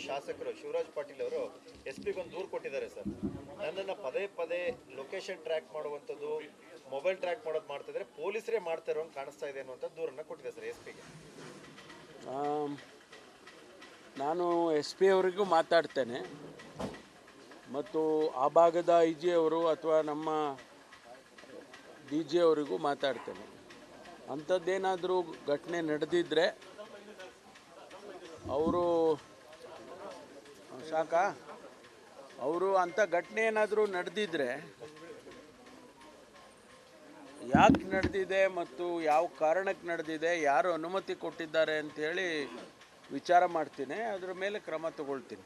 ಶಾಸಕರು ಶಿವರಾಜ್ ಪಾಟೀಲ್ ಅವರು SP ಗೊಂದು ದೂರು ಕೊಟ್ಟಿದ್ದಾರೆ ಸರ್. ನನ್ನನ್ನು ಪದೇ ಪದೇ ಲೊಕೇಶನ್ ಟ್ರ್ಯಾಕ್ ಮಾಡುವಂಥದ್ದು, ಮೊಬೈಲ್ ಟ್ರ್ಯಾಕ್ ಮಾಡೋದು ಮಾಡ್ತಿದ್ರೆ ಪೊಲೀಸರೇ ಮಾಡ್ತಾ ಇರೋ ಕಾಣಿಸ್ತಾ ಇದೆ ಅನ್ನುವಂಥ ದೂರನ್ನು ಕೊಟ್ಟಿದೆ ಸರ್ SP ಗೆ. ನಾನು SP ಅವರಿಗೂ ಮಾತಾಡ್ತೇನೆ ಮತ್ತು ಆ ಭಾಗದ IG ಅವರು ಅಥವಾ ನಮ್ಮ DG ಅವರಿಗೂ ಮಾತಾಡ್ತೇನೆ. ಅಂಥದ್ದೇನಾದರೂ ಘಟನೆ ನಡೆದಿದ್ದರೆ ಅವರು ಅಂಥ ಘಟನೆ ಏನಾದರೂ ನಡೆದಿದ್ದರೆ ಯಾಕೆ ನಡೆದಿದೆ ಮತ್ತು ಯಾವ ಕಾರಣಕ್ಕೆ ನಡೆದಿದೆ, ಯಾರು ಅನುಮತಿ ಕೊಟ್ಟಿದ್ದಾರೆ ಅಂಥೇಳಿ ವಿಚಾರ ಮಾಡ್ತೀನಿ. ಅದರ ಮೇಲೆ ಕ್ರಮ ತಗೊಳ್ತೀನಿ.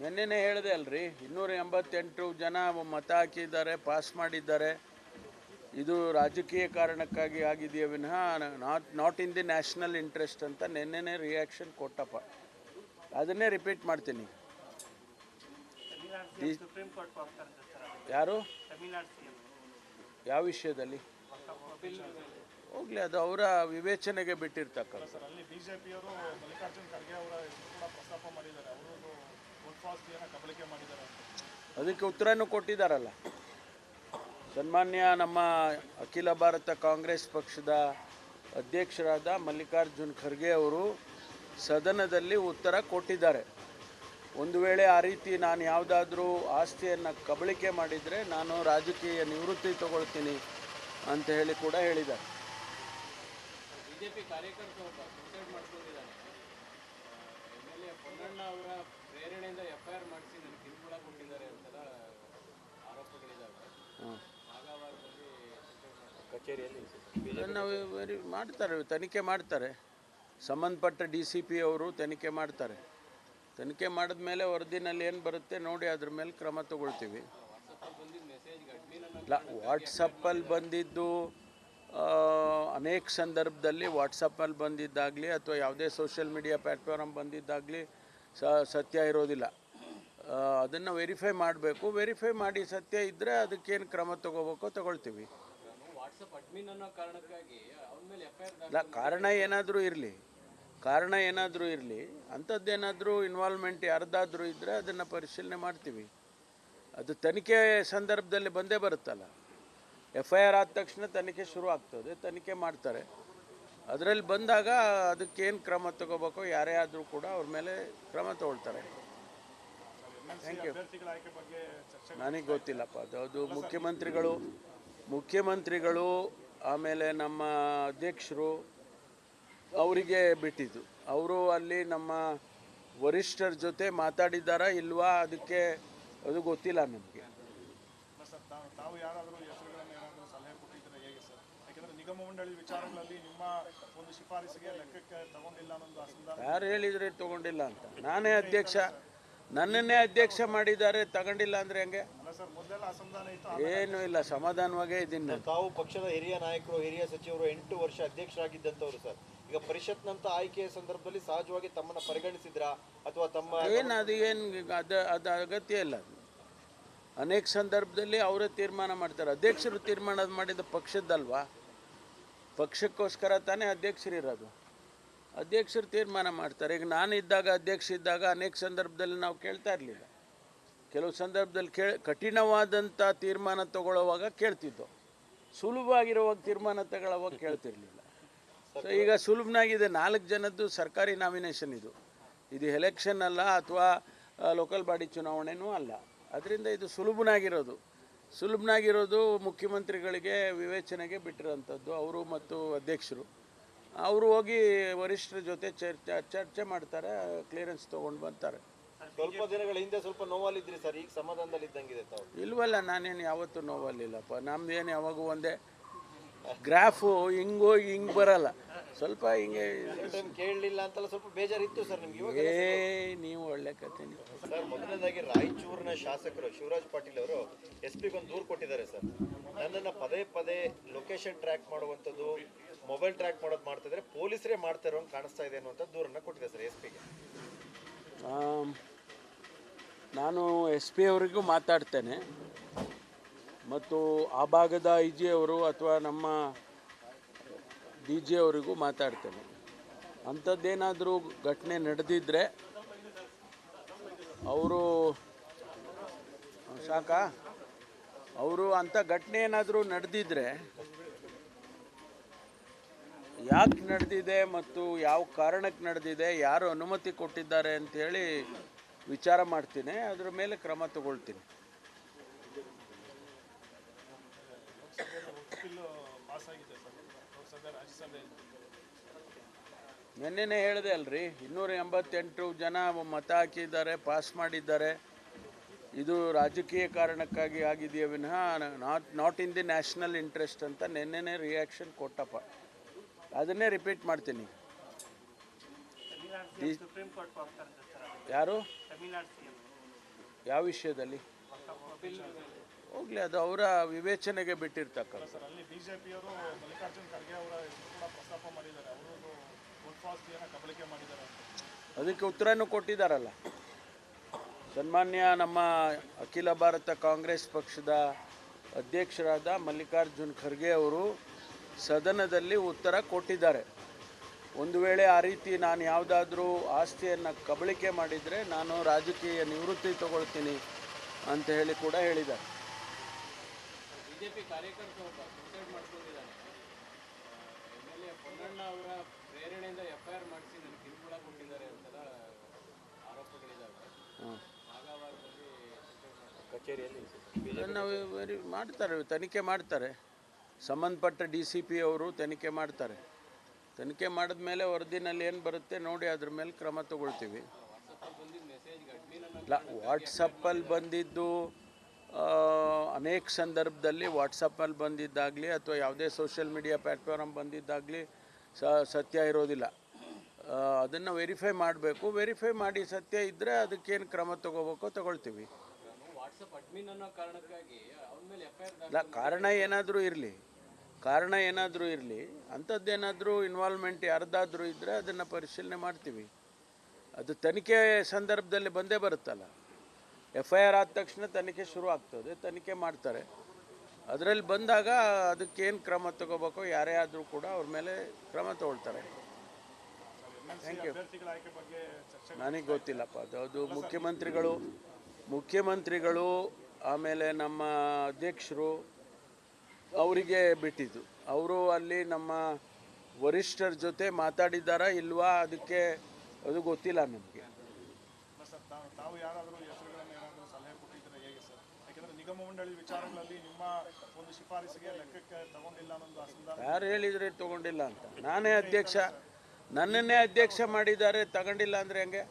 ನಿನ್ನೆನೇ ಹೇಳಿದೆ ಅಲ್ರಿ, 288 ಜನ ಮತ ಹಾಕಿದ್ದಾರೆ, ಪಾಸ್ ಮಾಡಿದ್ದಾರೆ. ಇದು ರಾಜಕೀಯ ಕಾರಣಕ್ಕಾಗಿ ಆಗಿದೆಯೇ ವಿನಃ not in the national interest ಅಂತ ನಿನ್ನೆನೇ ರಿಯಾಕ್ಷನ್ ಕೊಟ್ಟಪ್ಪ. ಅದನ್ನೇ ರಿಪೀಟ್ ಮಾಡ್ತೀನಿ. ಯಾರು ಯಾವ ವಿಷಯದಲ್ಲಿ ಹೋಗ್ಲಿ, ಅದು ಅವರ ವಿವೇಚನೆಗೆ ಬಿಟ್ಟಿರ್ತಕ್ಕಂಥ. ಅದಕ್ಕೆ ಉತ್ತರನೂ ಕೊಟ್ಟಿದ್ದಾರಲ್ಲ. ಸನ್ಮಾನ್ಯ ನಮ್ಮ ಅಖಿಲ ಭಾರತ ಕಾಂಗ್ರೆಸ್ ಪಕ್ಷದ ಅಧ್ಯಕ್ಷರಾದ ಮಲ್ಲಿಕಾರ್ಜುನ್ ಖರ್ಗೆ ಅವರು ಸದನದಲ್ಲಿ ಉತ್ತರ ಕೊಟ್ಟಿದ್ದಾರೆ. ಒಂದು ವೇಳೆ ಆ ರೀತಿ ನಾನು ಯಾವುದಾದ್ರೂ ಆಸ್ತಿಯನ್ನು ಕಬಳಿಕೆ ಮಾಡಿದರೆ ನಾನು ರಾಜಕೀಯ ನಿವೃತ್ತಿ ತಗೊಳ್ತೀನಿ ಅಂತ ಹೇಳಿ ಕೂಡ ಹೇಳಿದ್ದಾರೆ. ಬಿಜೆಪಿ ಕಾರ್ಯಕರ್ತರು ಸೂಸೈಡ್ ಮಾಡ್ಕೊಂಡಿದ್ದಾರೆ. MLA ಪೊನ್ನಣ್ಣ ಅವರ ಪ್ರೇರಣೆಯಿಂದ FIR ಮಾಡಿಸಿ ನನಗೆ ಕಿರುಕುಳ ಕೊಟ್ಟಿದ್ದಾರೆ ಅಂತೆಲ್ಲ ಆರೋಪಗಳಿದ್ದಾವೆ. ಕಚೇರಿಯಲ್ಲಿ ಮಾಡ್ತಾರೆ, ತನಿಖೆ ಮಾಡ್ತಾರೆ. ಸಂಬಂಧಪಟ್ಟ DCP ಅವರು ತನಿಖೆ ಮಾಡ್ತಾರೆ. ತನಿಖೆ ಮಾಡಿದ ಮೇಲೆ ವರದಿನಲ್ಲಿ ಏನು ಬರುತ್ತೆ ನೋಡಿ, ಅದ್ರ ಮೇಲೆ ಕ್ರಮ ತಗೊಳ್ತೀವಿ. ಇಲ್ಲ, ವಾಟ್ಸಪ್ಪಲ್ಲಿ ಬಂದಿದ್ದು ಅನೇಕ ಸಂದರ್ಭದಲ್ಲಿ ವಾಟ್ಸಪ್ಪಲ್ಲಿ ಬಂದಿದ್ದಾಗಲಿ ಅಥವಾ ಯಾವುದೇ ಸೋಷಿಯಲ್ ಮೀಡಿಯಾ ಪ್ಲ್ಯಾಟ್ಫಾರ್ಮ್ ಬಂದಿದ್ದಾಗಲಿ ಸತ್ಯ ಇರೋದಿಲ್ಲ. ಅದನ್ನು ವೆರಿಫೈ ಮಾಡಬೇಕು. ವೆರಿಫೈ ಮಾಡಿ ಸತ್ಯ ಇದ್ದರೆ ಅದಕ್ಕೇನು ಕ್ರಮ ತಗೋಬೇಕೋ ತಗೊಳ್ತೀವಿ. ಇಲ್ಲ, ಕಾರಣ ಏನಾದರೂ ಇರಲಿ ಅಂಥದ್ದೇನಾದರೂ ಇನ್ವಾಲ್ವ್ಮೆಂಟ್ ಯಾರ್ದಾದ್ರೂ ಇದ್ದರೆ ಅದನ್ನು ಪರಿಶೀಲನೆ ಮಾಡ್ತೀವಿ. ಅದು ತನಿಖೆ ಸಂದರ್ಭದಲ್ಲಿ ಬಂದೇ ಬರುತ್ತಲ್ಲ. FIR ಆದ ತಕ್ಷಣ ತನಿಖೆ ಶುರು ಆಗ್ತದೆ, ತನಿಖೆ ಮಾಡ್ತಾರೆ. ಅದರಲ್ಲಿ ಬಂದಾಗ ಅದಕ್ಕೇನು ಕ್ರಮ ತಗೋಬೇಕೋ ಯಾರೇ ಆದರೂ ಕೂಡ ಅವ್ರ ಮೇಲೆ ಕ್ರಮ ತಗೊಳ್ತಾರೆ. Thank you. ನನಗೆ ಗೊತ್ತಿಲ್ಲಪ್ಪ, ಅದು ಮುಖ್ಯಮಂತ್ರಿಗಳು ಆಮೇಲೆ ನಮ್ಮ ಅಧ್ಯಕ್ಷರು ಅವರಿಗೆ ಬಿಟ್ಟಿದ್ದು. ಅವರು ಅಲ್ಲಿ ನಮ್ಮ ವರಿಷ್ಠರ ಜೊತೆ ಮಾತಾಡಿದ್ದಾರಾ ಇಲ್ವಾ ಅದಕ್ಕೆ ಅದು ಗೊತ್ತಿಲ್ಲ ನಮಗೆ. ಯಾರು ಹೇಳಿದ್ರೆ ತಗೊಂಡಿಲ್ಲ ಅಂತ? ನನ್ನನ್ನೇ ಅಧ್ಯಕ್ಷ ಮಾಡಿದ್ದಾರೆ, ತಗೊಂಡಿಲ್ಲ ಅಂದ್ರೆ ಹೆಂಗೆ? ಏನು ಇಲ್ಲ, ಸಮಾಧಾನವಾಗೇ ಇದ್ದೀನಿ. ತಾವು ಪಕ್ಷದ ಹಿರಿಯ ನಾಯಕರು, ಹಿರಿಯ ಸಚಿವರು 8 ವರ್ಷ ಅಧ್ಯಕ್ಷರಾಗಿದ್ದಂಥವ್ರು ಸರ್. ಈಗ ಪರಿಷತ್ನಂತ ಆಯ್ಕೆಯ ಸಂದರ್ಭದಲ್ಲಿ ಸಹಜವಾಗಿ ತಮ್ಮನ್ನ ಪರಿಗಣಿಸಿದ್ರಾ ಅಥವಾ ಅದು ಅಗತ್ಯ ಇಲ್ಲ. ಅನೇಕ ಸಂದರ್ಭದಲ್ಲಿ ಅವರೇ ತೀರ್ಮಾನ ಮಾಡ್ತಾರೆ. ಅಧ್ಯಕ್ಷರು ತೀರ್ಮಾನ ಮಾಡಿದ ಪಕ್ಷದ್ದಲ್ವಾ, ಪಕ್ಷಕ್ಕೋಸ್ಕರ ತಾನೇ ಅಧ್ಯಕ್ಷರಿರೋದು. ಅಧ್ಯಕ್ಷರು ತೀರ್ಮಾನ ಮಾಡ್ತಾರೆ. ಈಗ ನಾನು ಇದ್ದಾಗ, ಅಧ್ಯಕ್ಷ ಇದ್ದಾಗ ಅನೇಕ ಸಂದರ್ಭದಲ್ಲಿ ನಾವು ಕೇಳ್ತಾ ಇರಲಿಲ್ಲ. ಕೆಲವು ಸಂದರ್ಭದಲ್ಲಿ ಕಠಿಣವಾದಂಥ ತೀರ್ಮಾನ ತಗೊಳ್ಳುವಾಗ ಕೇಳ್ತಿದ್ದೋ, ಸುಲಭವಾಗಿರುವಾಗ ತೀರ್ಮಾನ ತಗೊಳ್ಳುವಾಗ ಕೇಳ್ತಿರ್ಲಿಲ್ಲ. ಸೊ ಈಗ ಸುಲಭನಾಗಿದೆ. 4 ಜನದ್ದು ಸರ್ಕಾರಿ ನಾಮಿನೇಷನ್ ಇದು ಎಲೆಕ್ಷನ್ ಅಲ್ಲ ಅಥವಾ ಲೋಕಲ್ ಬಾಡಿ ಚುನಾವಣೆನೂ ಅಲ್ಲ. ಅದರಿಂದ ಇದು ಸುಲಭನಾಗಿರೋದು ಮುಖ್ಯಮಂತ್ರಿಗಳಿಗೆ ವಿವೇಚನೆಗೆ ಬಿಟ್ಟಿರೋಂಥದ್ದು. ಅವರು ಮತ್ತು ಅಧ್ಯಕ್ಷರು ಅವರು ಹೋಗಿ ವರಿಷ್ಠರ ಜೊತೆ ಚರ್ಚೆ ಮಾಡ್ತಾರೆ, ಕ್ಲಿಯರೆನ್ಸ್ ತೊಗೊಂಡು ಬರ್ತಾರೆ. ಸ್ವಲ್ಪ ದಿನಗಳ ಹಿಂದೆ ಸ್ವಲ್ಪ ನೋವಲ್ಲಿದ್ರಿ ಸರ್, ಈಗ ಸಮಾಧಾನದಲ್ಲಿ ಇದ್ದಂಗಿದೆ ತಾವು? ಇಲ್ವಲ್ಲ, ನಾನೇನು ಯಾವತ್ತೂ ನೋವಲ್ಲಿಲ್ಲಪ್ಪ. ನಮ್ದೇನು ಯಾವಾಗ ಒಂದೇ ಗ್ರಾಫು ಹಿಂಗೋಗಿ ಹಿಂಗೆ ಬರಲ್ಲ, ಸ್ವಲ್ಪ ಹಿಂಗೆ ಕೇಳಲಿಲ್ಲ ಅಂತಲ್ಲ, ಸ್ವಲ್ಪ ಬೇಜಾರಿತ್ತು ಸರ್ ನಿಮ್ಗೆ? ನೀವು ಒಳ್ಳೆ ಕತೆ. ಸರ್, ಮೊದಲನೇದಾಗಿ ರಾಯಚೂರಿನ ಶಾಸಕರು ಶಿವರಾಜ್ ಪಾಟೀಲ್ ಅವರು SP ಗೊಂದು ದೂರು ಕೊಟ್ಟಿದ್ದಾರೆ ಸರ್. ನನ್ನನ್ನು ಪದೇ ಪದೇ ಲೊಕೇಶನ್ ಟ್ರ್ಯಾಕ್ ಮಾಡುವಂಥದ್ದು, ಮೊಬೈಲ್ ಟ್ರ್ಯಾಕ್ ಮಾಡೋದು ಮಾಡ್ತಿದ್ರೆ ಪೊಲೀಸರೇ ಮಾಡ್ತಾ ಇರೋ ಕಾಣಿಸ್ತಾ ಇದೆ ಅನ್ನುವಂಥ ದೂರನ್ನು ಕೊಟ್ಟಿದೆ ಸರ್ SP ಗೆ. ನಾನು SP ಅವರಿಗೂ ಮಾತಾಡ್ತೇನೆ ಮತ್ತು ಆ ಭಾಗದ ಐ ಜಿ ಅವರು ಅಥವಾ ನಮ್ಮ ಡಿ ಜಿ ಅವರಿಗೂ ಮಾತಾಡ್ತೇನೆ. ಅಂಥದ್ದೇನಾದರೂ ಘಟನೆ ನಡೆದಿದ್ದರೆ ಅವರು ಸಾಕಾ ಅವರು ಅಂಥ ಘಟನೆ ಏನಾದರೂ ನಡೆದಿದ್ದರೆ ಯಾಕೆ ನಡೆದಿದೆ ಮತ್ತು ಯಾವ ಕಾರಣಕ್ಕೆ ನಡೆದಿದೆ, ಯಾರು ಅನುಮತಿ ಕೊಟ್ಟಿದ್ದಾರೆ ಅಂಥೇಳಿ ವಿಚಾರ ಮಾಡ್ತೀನಿ. ಅದರ ಮೇಲೆ ಕ್ರಮ ತಗೊಳ್ತೀನಿ. ನಿನ್ನೆನೇ ಹೇಳಿದೆ ಅಲ್ರಿ, 288 ಜನ ಮತ ಹಾಕಿದ್ದಾರೆ, ಪಾಸ್ ಮಾಡಿದ್ದಾರೆ. ಇದು ರಾಜಕೀಯ ಕಾರಣಕ್ಕಾಗಿ ಆಗಿದೆಯೇ ವಿನಃ not in the national interest ಅಂತ ನಿನ್ನೆನೇ ರಿಯಾಕ್ಷನ್ ಕೊಟ್ಟಪ್ಪ. ಅದನ್ನೇ ರಿಪೀಟ್ ಮಾಡ್ತೀನಿ. ಯಾರು ಯಾವ ವಿಷಯದಲ್ಲಿ ಹೋಗ್ಲಿ, ಅದು ಅವರ ವಿವೇಚನೆಗೆ ಬಿಟ್ಟಿರ್ತಕ್ಕಂಥ. ಅದಕ್ಕೆ ಉತ್ತರನೂ ಕೊಟ್ಟಿದ್ದಾರಲ್ಲ. ಸನ್ಮಾನ್ಯ ನಮ್ಮ ಅಖಿಲ ಭಾರತ ಕಾಂಗ್ರೆಸ್ ಪಕ್ಷದ ಅಧ್ಯಕ್ಷರಾದ ಮಲ್ಲಿಕಾರ್ಜುನ್ ಖರ್ಗೆ ಅವರು ಸದನದಲ್ಲಿ ಉತ್ತರ ಕೊಟ್ಟಿದ್ದಾರೆ. ಒಂದು ವೇಳೆ ಆ ರೀತಿ ನಾನು ಯಾವುದಾದ್ರೂ ಆಸ್ತಿಯನ್ನು ಕಬಳಿಕೆ ಮಾಡಿದರೆ ನಾನು ರಾಜಕೀಯ ನಿವೃತ್ತಿ ತಗೊಳ್ತೀನಿ ಅಂತ ಹೇಳಿ ಕೂಡ ಹೇಳಿದ್ದಾರೆ. ಬಿಜೆಪಿ ಕಾರ್ಯಕರ್ತ ಒಬ್ಬ ಸೂಸೈಡ್ ಮಾಡ್ಕೊಂಡಿದ್ದಾನೆ. MLA ಪೊನ್ನಣ್ಣ ಅವರ ಪ್ರೇರಣೆಯಿಂದ FIR ಮಾಡಿಸಿ ನನಗೆ ಕಿರುಕುಳ ಕೊಟ್ಟಿದ್ದಾರೆ ಅಂತೆಲ್ಲ ಆರೋಪಗಳಿದ್ದಾವೆ. ಕಚೇರಿಯಲ್ಲಿ ಮಾಡ್ತಾರೆ, ತನಿಖೆ ಮಾಡ್ತಾರೆ. ಸಂಬಂಧಪಟ್ಟ DCP ಅವರು ತನಿಖೆ ಮಾಡ್ತಾರೆ. ತನಿಖೆ ಮಾಡಿದ ಮೇಲೆ ವರದಿನಲ್ಲಿ ಏನು ಬರುತ್ತೆ ನೋಡಿ, ಅದ್ರ ಮೇಲೆ ಕ್ರಮ ತಗೊಳ್ತೀವಿ. ಇಲ್ಲ, ವಾಟ್ಸಪ್ಪಲ್ಲಿ ಬಂದಿದ್ದು ಅನೇಕ ಸಂದರ್ಭದಲ್ಲಿ ವಾಟ್ಸಪ್ಪಲ್ಲಿ ಬಂದಿದ್ದಾಗಲಿ ಅಥವಾ ಯಾವುದೇ ಸೋಷಿಯಲ್ ಮೀಡಿಯಾ ಪ್ಲ್ಯಾಟ್ಫಾರ್ಮ್ ಬಂದಿದ್ದಾಗಲಿ ಸತ್ಯ ಇರೋದಿಲ್ಲ. ಅದನ್ನು ವೆರಿಫೈ ಮಾಡಬೇಕು. ವೆರಿಫೈ ಮಾಡಿ ಸತ್ಯ ಇದ್ದರೆ ಅದಕ್ಕೇನು ಕ್ರಮ ತಗೋಬೇಕೋ ತಗೊಳ್ತೀವಿ. ಇಲ್ಲ, ಕಾರಣ ಏನಾದರೂ ಇರಲಿ ಅಂಥದ್ದೇನಾದರೂ ಇನ್ವಾಲ್ವ್ಮೆಂಟ್ ಯಾರ್ದಾದ್ರೂ ಇದ್ದರೆ ಅದನ್ನು ಪರಿಶೀಲನೆ ಮಾಡ್ತೀವಿ. ಅದು ತನಿಖೆ ಸಂದರ್ಭದಲ್ಲಿ ಬಂದೇ ಬರುತ್ತಲ್ಲ. FIR ಆದ ತಕ್ಷಣ ತನಿಖೆ ಶುರು ಆಗ್ತದೆ, ತನಿಖೆ ಮಾಡ್ತಾರೆ. ಅದರಲ್ಲಿ ಬಂದಾಗ ಅದಕ್ಕೇನು ಕ್ರಮ ತಗೋಬೇಕೋ ಯಾರೇ ಆದರೂ ಕೂಡ ಅವ್ರ ಮೇಲೆ ಕ್ರಮ ತಗೊಳ್ತಾರೆ. Thank you. ನನಗೆ ಗೊತ್ತಿಲ್ಲಪ್ಪ, ಅದು ಮುಖ್ಯಮಂತ್ರಿಗಳು ಆಮೇಲೆ ನಮ್ಮ ಅಧ್ಯಕ್ಷರು ಅವರಿಗೆ ಬಿಟ್ಟಿದ್ದು. ಅವರು ಅಲ್ಲಿ ನಮ್ಮ ವರಿಷ್ಠರ ಜೊತೆ ಮಾತಾಡಿದ್ದಾರಾ ಇಲ್ವಾ ಅದಕ್ಕೆ ಅದು ಗೊತ್ತಿಲ್ಲ ನಮಗೆ. ಯಾರು ಹೇಳಿದ್ರೆ ತಗೊಂಡಿಲ್ಲ ಅಂತ? ನನ್ನನ್ನೇ ಅಧ್ಯಕ್ಷ ಮಾಡಿದ್ದಾರೆ, ತಗೊಂಡಿಲ್ಲ ಅಂದ್ರೆ ಹೆಂಗೆ?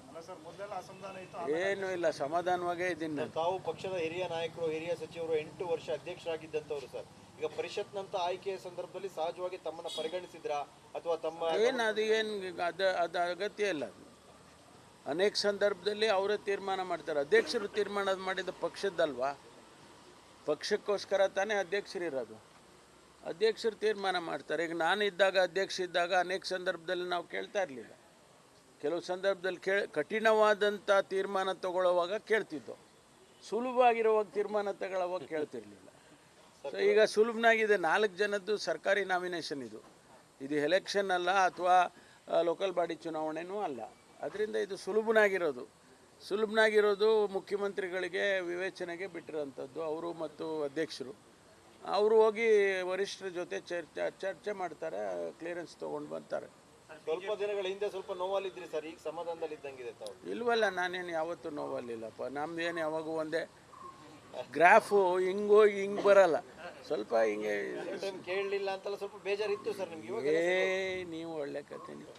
ಏನು ಇಲ್ಲ, ಸಮಾಧಾನವಾಗೇ ಇದ್ದೀನಿ ನಾನು. ತಾವು ಪಕ್ಷದ ಹಿರಿಯ ನಾಯಕರು, ಹಿರಿಯ ಸಚಿವರು 8 ವರ್ಷ ಅಧ್ಯಕ್ಷರಾಗಿದ್ದಂಥವ್ರು ಸರ್. ಈಗ ಪರಿಷತ್ನಂತ ಆಯ್ಕೆಯ ಸಂದರ್ಭದಲ್ಲಿ ಸಹಜವಾಗಿ ತಮ್ಮನ್ನ ಪರಿಗಣಿಸಿದ್ರಾ ಅಥವಾ ಅದು ಅಗತ್ಯ ಇಲ್ಲ. ಅನೇಕ ಸಂದರ್ಭದಲ್ಲಿ ಅವರೇ ತೀರ್ಮಾನ ಮಾಡ್ತಾರೆ. ಅಧ್ಯಕ್ಷರು ತೀರ್ಮಾನ ಮಾಡಿದ ಪಕ್ಷದ್ದಲ್ವಾ, ಪಕ್ಷಕ್ಕೋಸ್ಕರ ತಾನೇ ಅಧ್ಯಕ್ಷರಿರೋದು. ಅಧ್ಯಕ್ಷರು ತೀರ್ಮಾನ ಮಾಡ್ತಾರೆ. ಈಗ ನಾನು ಇದ್ದಾಗ, ಅಧ್ಯಕ್ಷ ಇದ್ದಾಗ ಅನೇಕ ಸಂದರ್ಭದಲ್ಲಿ ನಾವು ಕೇಳ್ತಾ ಇರಲಿಲ್ಲ. ಕೆಲವು ಸಂದರ್ಭದಲ್ಲಿ ಕಠಿಣವಾದಂಥ ತೀರ್ಮಾನ ತಗೊಳ್ಳುವಾಗ ಕೇಳ್ತಿದ್ದೋ, ಸುಲಭವಾಗಿರುವಾಗ ತೀರ್ಮಾನ ತಗೊಳ್ಳುವಾಗ ಕೇಳ್ತಿರ್ಲಿಲ್ಲ. ಸೊ ಈಗ ಸುಲಭನಾಗಿದೆ. 4 ಜನದ್ದು ಸರ್ಕಾರಿ ನಾಮಿನೇಷನ್ ಇದು ಎಲೆಕ್ಷನ್ ಅಲ್ಲ ಅಥವಾ ಲೋಕಲ್ ಬಾಡಿ ಚುನಾವಣೆನೂ ಅಲ್ಲ. ಅದರಿಂದ ಇದು ಸುಲಭನಾಗಿರೋದು ಮುಖ್ಯಮಂತ್ರಿಗಳಿಗೆ ವಿವೇಚನೆಗೆ ಬಿಟ್ಟಿರೋಂಥದ್ದು. ಅವರು ಮತ್ತು ಅಧ್ಯಕ್ಷರು ಅವರು ಹೋಗಿ ವರಿಷ್ಠರ ಜೊತೆ ಚರ್ಚೆ ಮಾಡ್ತಾರೆ, ಕ್ಲಿಯರೆನ್ಸ್ ತೊಗೊಂಡು ಬರ್ತಾರೆ. ಸ್ವಲ್ಪ ದಿನಗಳ ಹಿಂದೆ ಸ್ವಲ್ಪ ನೋವಲ್ಲಿದ್ರಿ ಸರ್, ಈಗ ಸಮಾಧಾನದಲ್ಲಿ ಇದ್ದಂಗಿದೆ ತಾವು? ಇಲ್ವಲ್ಲ, ನಾನೇನು ಯಾವತ್ತೂ ನೋವಲ್ಲಿಲ್ಲಪ್ಪ. ನಮ್ದೇನು ಯಾವಾಗ ಒಂದೇ ಗ್ರಾಫು ಹಿಂಗೋಗಿ ಹಿಂಗೆ ಬರಲ್ಲ, ಸ್ವಲ್ಪ ಹಿಂಗೆ ಕೇಳಲಿಲ್ಲ ಅಂತಲ್ಲ, ಸ್ವಲ್ಪ ಬೇಜಾರಿತ್ತು ಸರ್ ನಿಮ್ಗೆ? ನೀವು ಒಳ್ಳೆ ಕತೆ ನೀವು.